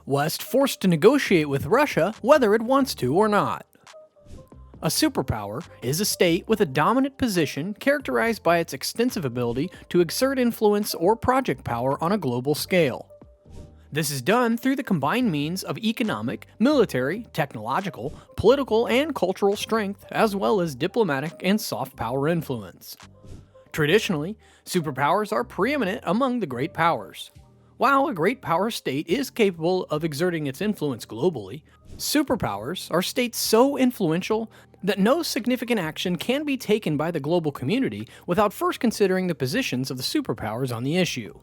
West forced to negotiate with Russia whether it wants to or not. A superpower is a state with a dominant position characterized by its extensive ability to exert influence or project power on a global scale. This is done through the combined means of economic, military, technological, political, and cultural strength, as well as diplomatic and soft power influence. Traditionally, superpowers are preeminent among the great powers. While a great power state is capable of exerting its influence globally, superpowers are states so influential that no significant action can be taken by the global community without first considering the positions of the superpowers on the issue.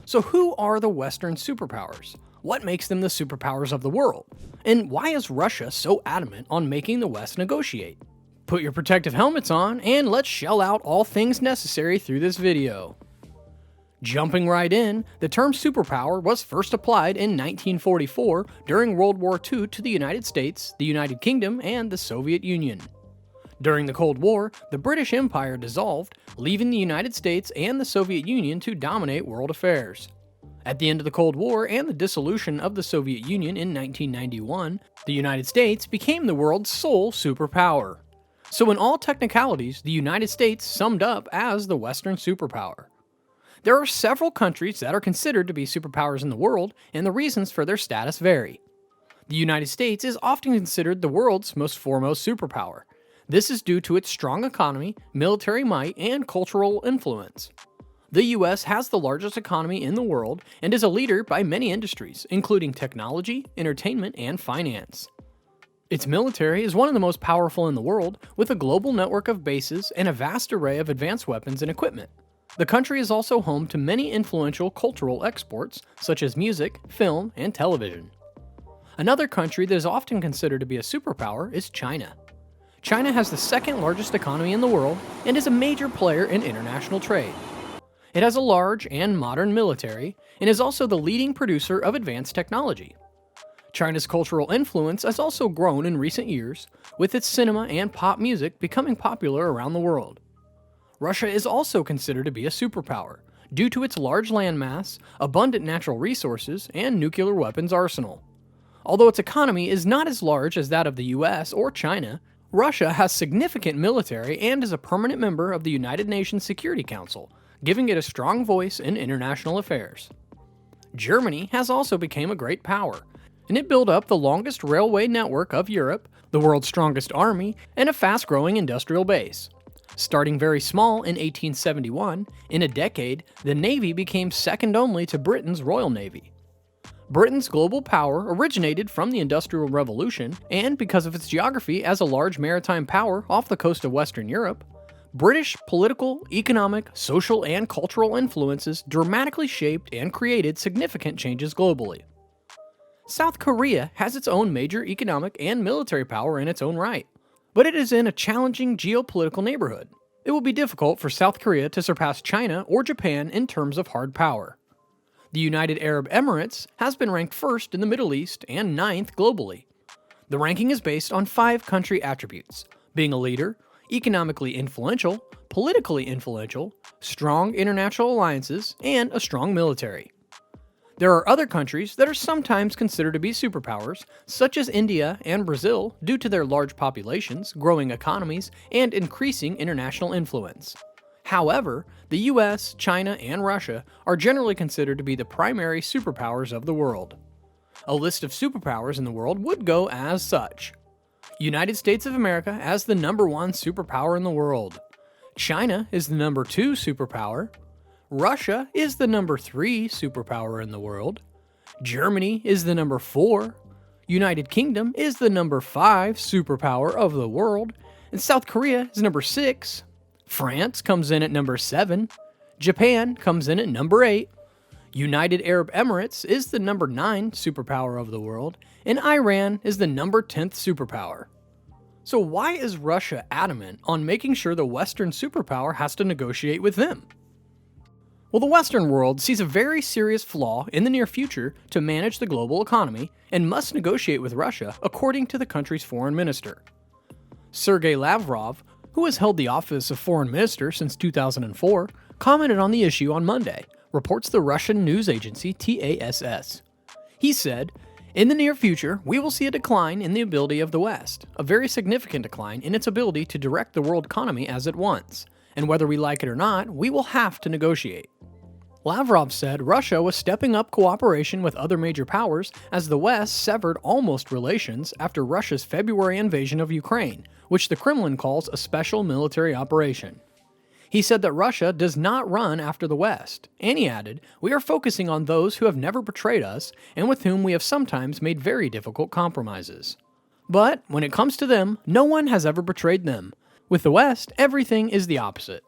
So who are the Western superpowers? What makes them the superpowers of the world? And why is Russia so adamant on making the West negotiate? Put your protective helmets on and let's shell out all things necessary through this video. Jumping right in, the term superpower was first applied in 1944 during World War II to the United States, the United Kingdom, and the Soviet Union. During the Cold War, the British Empire dissolved, leaving the United States and the Soviet Union to dominate world affairs. At the end of the Cold War and the dissolution of the Soviet Union in 1991, the United States became the world's sole superpower. So in all technicalities, the United States summed up as the Western superpower. There are several countries that are considered to be superpowers in the world, and the reasons for their status vary. The United States is often considered the world's most foremost superpower. This is due to its strong economy, military might, and cultural influence. The US has the largest economy in the world and is a leader by many industries, including technology, entertainment, and finance. Its military is one of the most powerful in the world, with a global network of bases and a vast array of advanced weapons and equipment. The country is also home to many influential cultural exports, such as music, film, and television. Another country that is often considered to be a superpower is China. China has the second largest economy in the world and is a major player in international trade. It has a large and modern military and is also the leading producer of advanced technology. China's cultural influence has also grown in recent years, with its cinema and pop music becoming popular around the world. Russia is also considered to be a superpower, due to its large landmass, abundant natural resources, and nuclear weapons arsenal. Although its economy is not as large as that of the US or China, Russia has significant military and is a permanent member of the United Nations Security Council, giving it a strong voice in international affairs. Germany has also become a great power, and it built up the longest railway network of Europe, the world's strongest army, and a fast-growing industrial base. Starting very small in 1871, in a decade, the Navy became second only to Britain's Royal Navy. Britain's global power originated from the Industrial Revolution, and because of its geography as a large maritime power off the coast of Western Europe, British political, economic, social, and cultural influences dramatically shaped and created significant changes globally. South Korea has its own major economic and military power in its own right, but it is in a challenging geopolitical neighborhood. It will be difficult for South Korea to surpass China or Japan in terms of hard power. The United Arab Emirates has been ranked first in the Middle East and ninth globally. The ranking is based on 5 country attributes: being a leader, economically influential, politically influential, strong international alliances, and a strong military. There are other countries that are sometimes considered to be superpowers, such as India and Brazil, due to their large populations, growing economies, and increasing international influence. However, the US, China, and Russia are generally considered to be the primary superpowers of the world. A list of superpowers in the world would go as such: United States of America as the #1 superpower in the world. China is the #2 superpower. Russia is the #3 superpower in the world. Germany is the #4. United Kingdom is the #5 superpower of the world. And South Korea is #6. France comes in at #7. Japan comes in at #8. United Arab Emirates is the #9 superpower of the world. And Iran is the #10th superpower. So why is Russia adamant on making sure the Western superpower has to negotiate with them? Well, the Western world sees a very serious flaw in the near future to manage the global economy and must negotiate with Russia, according to the country's foreign minister. Sergei Lavrov, who has held the office of foreign minister since 2004, commented on the issue on Monday, reports the Russian news agency TASS. He said, In the near future, we will see a decline in the ability of the West, a very significant decline in its ability to direct the world economy as it wants, and whether we like it or not, we will have to negotiate. Lavrov said Russia was stepping up cooperation with other major powers as the West severed almost relations after Russia's February invasion of Ukraine, which the Kremlin calls a special military operation. He said that Russia does not run after the West, and he added, "We are focusing on those who have never betrayed us and with whom we have sometimes made very difficult compromises. But when it comes to them, no one has ever betrayed them. With the West, everything is the opposite."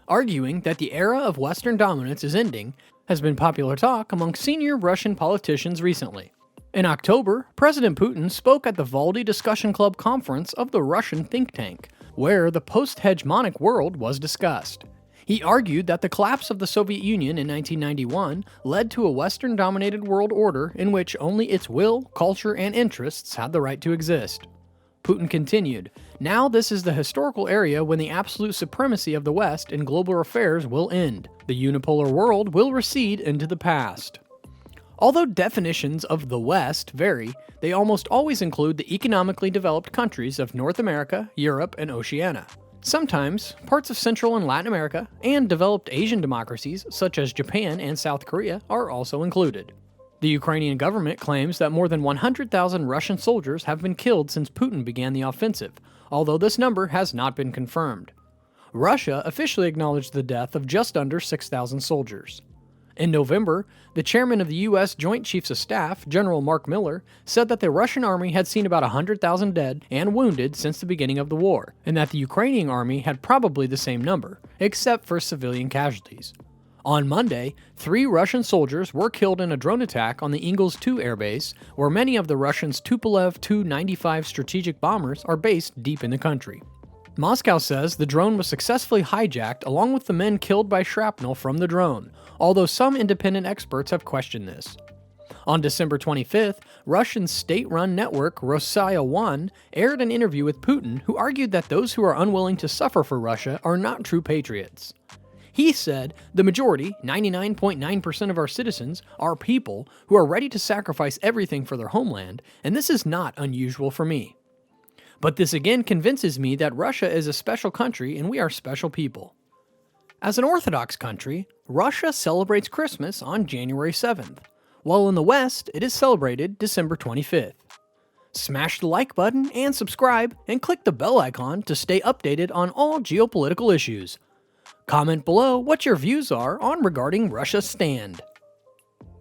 Arguing that the era of Western dominance is ending has been popular talk among senior Russian politicians recently. In October, President Putin spoke at the Valdy Discussion Club conference of the Russian think tank, where the post-hegemonic world was discussed. He argued that the collapse of the Soviet Union in 1991 led to a Western-dominated world order in which only its will, culture, and interests had the right to exist. Putin continued, "Now this is the historical area when the absolute supremacy of the West in global affairs will end. The unipolar world will recede into the past." Although definitions of the West vary, they almost always include the economically developed countries of North America, Europe, and Oceania. Sometimes, parts of Central and Latin America, and developed Asian democracies such as Japan and South Korea are also included. The Ukrainian government claims that more than 100,000 Russian soldiers have been killed since Putin began the offensive, although this number has not been confirmed. Russia officially acknowledged the death of just under 6,000 soldiers. In November, the chairman of the U.S. Joint Chiefs of Staff, General Mark Miller, said that the Russian army had seen about 100,000 dead and wounded since the beginning of the war, and that the Ukrainian army had probably the same number, except for civilian casualties. On Monday, 3 Russian soldiers were killed in a drone attack on the Ingles II airbase, where many of the Russians' Tupolev Tu-95 strategic bombers are based deep in the country. Moscow says the drone was successfully hijacked along with the men killed by shrapnel from the drone, although some independent experts have questioned this. On December 25th, Russian state-run network Rossiya 1 aired an interview with Putin, who argued that those who are unwilling to suffer for Russia are not true patriots. He said, "The majority, 99.9% of our citizens, are people who are ready to sacrifice everything for their homeland, and this is not unusual for me. But this again convinces me that Russia is a special country and we are special people." As an Orthodox country, Russia celebrates Christmas on January 7th, while in the West it is celebrated December 25th. Smash the like button and subscribe, and click the bell icon to stay updated on all geopolitical issues. Comment below what your views are on regarding Russia's stand.